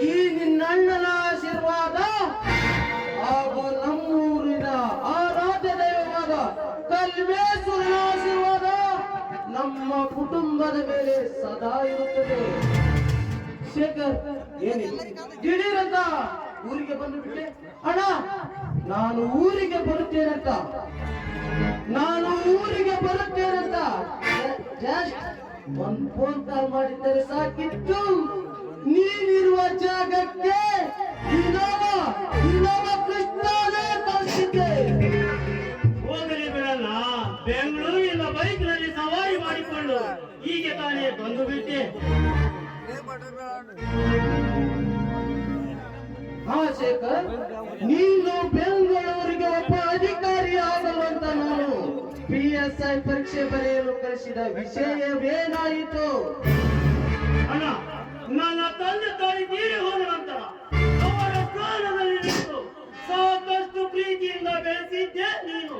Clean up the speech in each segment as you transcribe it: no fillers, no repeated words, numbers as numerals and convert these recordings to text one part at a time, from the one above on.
ಈ ನಿನ್ನಣ್ಣನ ಆಶೀರ್ವಾದ ಹಾಗೂ ನಮ್ಮೂರಿನ ಆರಾಧ್ಯ ದೈವವಾದ ಕಲ್ಮೇಶ್ವರನ ಆಶೀರ್ವಾದ ನಮ್ಮ ಕುಟುಂಬದ ಮೇಲೆ ಸದಾ ಇರುತ್ತದೆ. ಶೇಖರ್, ದಿಢೀರಂತ ಊರಿಗೆ ಬಂದು ಬಿಟ್ಟೆ ಅಣ್ಣ. ನಾನು ಊರಿಗೆ ಬರುತ್ತೇನಂತ ಒಂದ್ ಫೋನ್ ಕಾಲ್ ಮಾಡಿದ್ದರೆ ಸಾಕಿತ್ತು. ನೀನಿರುವ ಜಾಗಕ್ಕೆ ಇನ್ನೊಬ್ಬ ಕೃಷ್ಣನೇ ಕಳಿಸಿದ್ದೆ. ಹೋಗಲಿ ಬಿಡಲ್ಲ, ಬೆಂಗಳೂರಿನ ಬೈಕ್ ನಲ್ಲಿ ಸವಾರಿ ಮಾಡಿಕೊಂಡು ಹೀಗೆ ತಾನೇ ಬಂದು ಬಿಟ್ಟೆ. ಹಾ ಶೇಖರ್, ನೀನು ಬೆಂಗಳೂರಿಗೆ ಒಬ್ಬ ಅಧಿಕಾರಿ ಆಗಲು ಅಂತ ನಾನು PSI ಪರೀಕ್ಷೆ ಬರೆಯಲು ಕಳಿಸಿದ ವಿಷಯವೇನಾಯಿತು? ಅಣ್ಣ, ನನ್ನ ತಂದೆ ತಾಯಿ ತೀರಿ ಹೋದ ನಂತರ ಅವರ ಪ್ರಾಣದಲ್ಲಿ ನಿಂತು ಸಾಕಷ್ಟು ಪ್ರೀತಿಯಿಂದ ಬೆಳೆಸಿದ್ದೆ. ನೀನು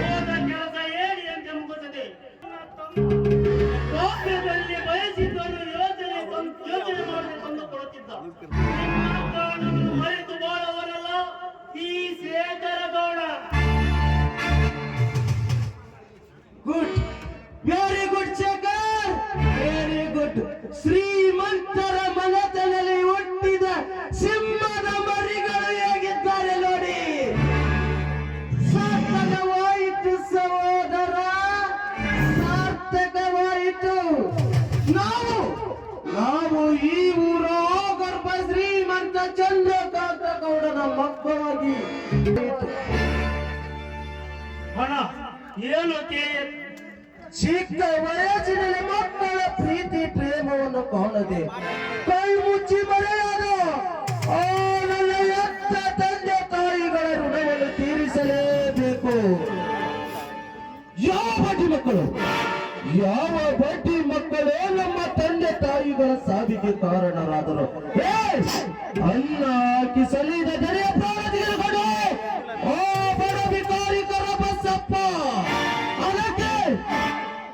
ಹೋದ ಕೆಲಸ ಹೇಳಿ ಅಂತ ಮುಗಿಸದೆ ಕಾವ್ಯದಲ್ಲಿ ಬಯಸಿದ್ದನ್ನು ಯೋಚನೆ ಮಾಡದೆ ತಂದು ಕೊಡುತ್ತಿದ್ದ. ನಿನ್ನ ಪ್ರಾಣವನ್ನು ಮರೆತು ಬಾಳವರಲ್ಲ ಈ Shekhar Gowda. Good, very good Shekhar, very good. ಶ್ರೀಮಂತರ ಮನೆತನದಲ್ಲಿ ಹುಟ್ಟಿದ ಸಿಂಹದ ಮರಿಗಳು ಹೇಗಿದ್ದಾರೆ ನೋಡಿ. ಸಾರ್ಥಕವಾಯಿತು ಸಹೋದರ, ಸಾರ್ಥಕವಾಯಿತು. ನಾವು ಈ ಊರ ಗರ್ಭ ಶ್ರೀಮಂತ ಚಂದ್ರಕಾಂತ ಗೌಡನ ಮಕ್ಕಳಾಗಿ ಹಣ ಏನು ಚಿಕ್ಕ ವಯಸ್ಸಿನಲ್ಲಿ ಮಕ್ಕಳ ಪ್ರೀತಿ ಪ್ರೇಮವನ್ನು ಕಾಣದೆ ಕೈಮುಚ್ಚಿ ಮರೆಯಾದ ನನ್ನ ಎತ್ತ ತಂದೆ ತಾಯಿಗಳ ಋಣವನ್ನು ತೀರಿಸಲೇಬೇಕು. ಯಾವ ಬಡ್ಡಿ ಮಕ್ಕಳು ನಮ್ಮ ತಂದೆ ತಾಯಿಗಳ ಸಾವಿಗೆ ಕಾರಣರಾದರು. ಅನ್ನ ಹಾಕಿ ಸಲಿದ ದರೆಯ ಪ್ರಾಣ ತೆಗೆದುಕೊಂಡು ಬಡ ಬಿಕಾರಿಕರ ಬಸಪ್ಪ.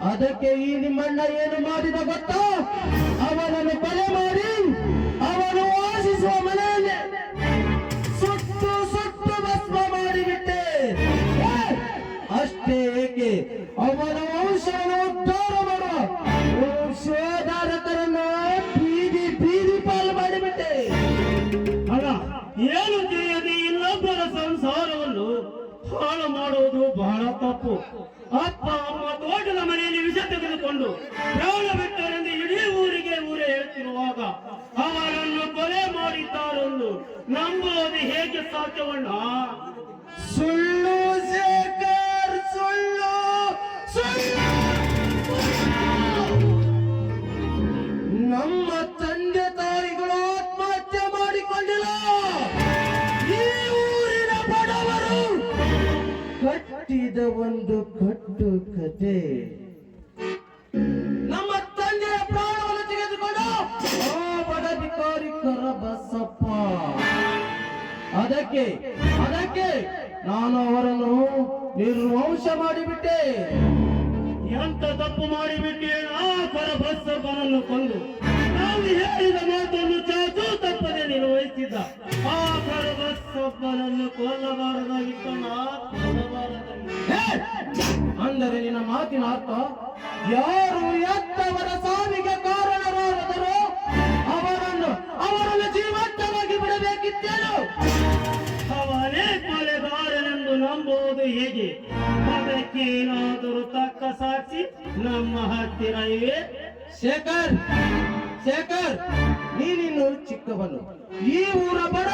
ಅದಕ್ಕೆ ಈ ನಿಮ್ಮಣ್ಣ ಏನು ಮಾಡಿದ ಗೊತ್ತಾ? ಅವನನ್ನು ಕೊಲೆ ಮಾಡಿ ಅವನು ವಾಸಿಸುವ ಮನೆಯಲ್ಲಿ ಸುಟ್ಟು ಭಸ್ಮ ಮಾಡಿಬಿಟ್ಟೆ. ಅಷ್ಟೇ ಏಕೆ, ಅವನ ವಂಶವನ್ನು ಉದ್ಧಾರ ಮಾಡುವ ವಂಶೋದ್ಧಾರಕರನ್ನು ಬೀದಿ ಪಾಲು ಮಾಡಿಬಿಟ್ಟೆ. ಅಲ್ಲ, ಏನು ತಿಳಿಯದೆ ಇನ್ನೊಬ್ಬರ ಸಂಸಾರವನ್ನು ಹಾಳು ಮಾಡುವುದು ಬಹಳ ತಪ್ಪು. ಅಪ್ಪ ಅಮ್ಮ ತೋಟದ ಮನೆಯಲ್ಲಿ ವಿಷ ತೆಗೆದುಕೊಂಡು ಪ್ರಾಣ ಬಿಟ್ಟರೆಂದು ಇಡೀ ಊರೇ ಹೇಳ್ತಿರುವಾಗ ಅವರನ್ನು ಕೊಲೆ ಮಾಡಿದ್ದಾರೆಂದು ನಂಬುವುದು ಹೇಗೆ ಸಾಧ್ಯವಣ್ಣ? ಸುಳ್ಳು ಶೇಖರ್, ಸುಳ್ಳು. ನಮ್ಮ ತಂದೆ ತಾಯಿಗಳು ಆತ್ಮಹತ್ಯೆ ಮಾಡಿಕೊಂಡಿಲ್ಲ. ಈ ಊರಿನ ಬಡವರು ಕಟ್ಟಿದ ಒಂದು ಕಟ್ಟು ಕತೆ. ನಮ್ಮ ತಂದೆಯ ಪ್ರಾಣವನ್ನು ತೆಗೆದುಕೊಂಡು ಬಡ ಬಿಕಾರಿಕರ ಬಸಪ್ಪ. ಅದಕ್ಕೆ ನಾನು ಅವರನ್ನು ನಿರ್ವಂಶ ಮಾಡಿಬಿಟ್ಟೆ. ಎಂತ ತಪ್ಪು ಮಾಡಿಬಿಟ್ಟೆ? ಆ ಬಸಪ್ಪನನ್ನು ಕೊಂದು ನಾವು ಹೇಳಿದ ಮಾತನ್ನು ಚಾಚೂ ತಪ್ಪದೆ ನಿರ್ವಹಿಸಿದ್ದ ಆ ಬಸಪ್ಪನನ್ನು ಕೊಲ್ಲಬಾರದಾಗಿತ್ತು. ಅಂದರೆ ನಿನ್ನ ಮಾತಿನ ಅರ್ಥ, ಯಾರು ಎತ್ತವರ ಸಾವಿಗೆ ಕಾರಣರಾದರೋ ಅವರನ್ನು ಜೀವಂತವಾಗಿ ಬಿಡಬೇಕಿತ್ತೇನು? ಅವನೇ ಕೊಲೆಗಾರನೆಂದು ನಂಬುವುದು ಹೇಗೆ? ಅದಕ್ಕೇನಾದರೂ ತಕ್ಕ ಸಾಕ್ಷಿ ನಮ್ಮ ಹತ್ತಿರ ಇವೆ? ಶೇಖರ್, ಶೇಖರ್, ನೀನಿನ್ನು ಚಿಕ್ಕವನು. ಈ ಊರ ಬಡ